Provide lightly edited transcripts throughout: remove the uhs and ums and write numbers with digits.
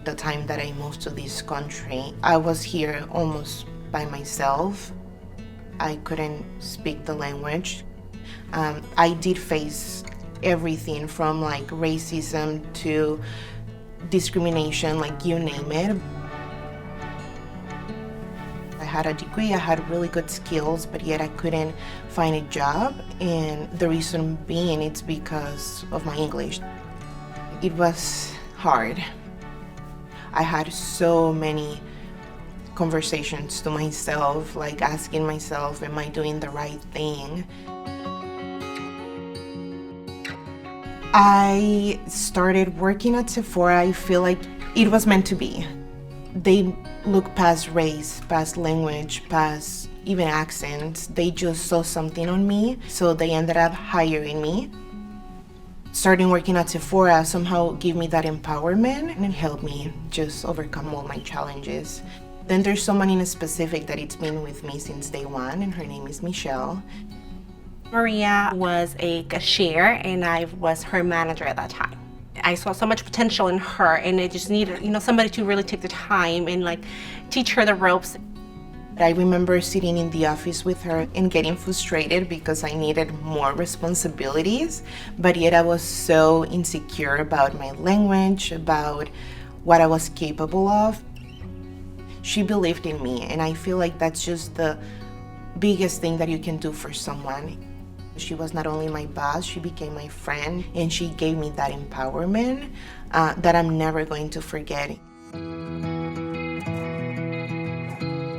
The time that I moved to this country, I was here almost by myself. I couldn't speak the language. I did face everything from like racism to discrimination, like you name it. I had a degree, I had really good skills, but yet I couldn't find a job. And the reason being, it's because of my English. It was hard. I had so many conversations to myself, like asking myself, am I doing the right thing? I started working at Sephora. I feel like it was meant to be. They look past race, past language, past even accents. They just saw something on me, so they ended up hiring me. Starting working at Sephora somehow gave me that empowerment and it helped me just overcome all my challenges. Then there's someone in specific that it's been with me since day one, and her name is Michelle. Maria was a cashier and I was her manager at that time. I saw so much potential in her and it just needed, somebody to really take the time and like teach her the ropes. I remember sitting in the office with her and getting frustrated because I needed more responsibilities, but yet I was so insecure about my language, about what I was capable of. She believed in me, and I feel like that's just the biggest thing that you can do for someone. She was not only my boss, she became my friend, and she gave me that empowerment that I'm never going to forget.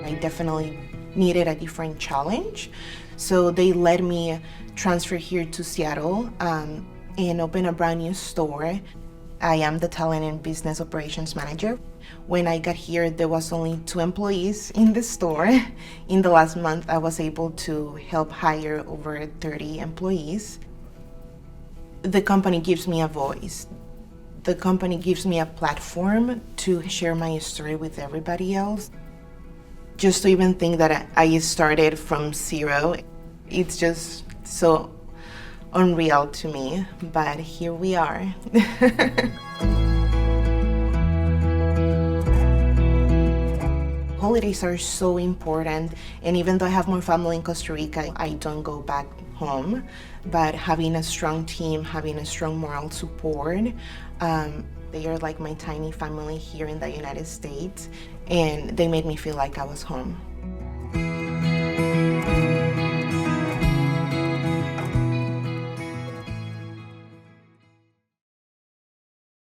I definitely needed a different challenge, so they let me transfer here to Seattle and open a brand new store. I am the talent and business operations manager. When I got here, there was only 2 employees in the store. In the last month, I was able to help hire over 30 employees. The company gives me a voice. The company gives me a platform to share my story with everybody else. Just to even think that I started from zero, it's just so unreal to me, but here we are. Holidays are so important, and even though I have more family in Costa Rica, I don't go back home, but having a strong team, having a strong moral support, they are like my tiny family here in the United States, and they made me feel like I was home.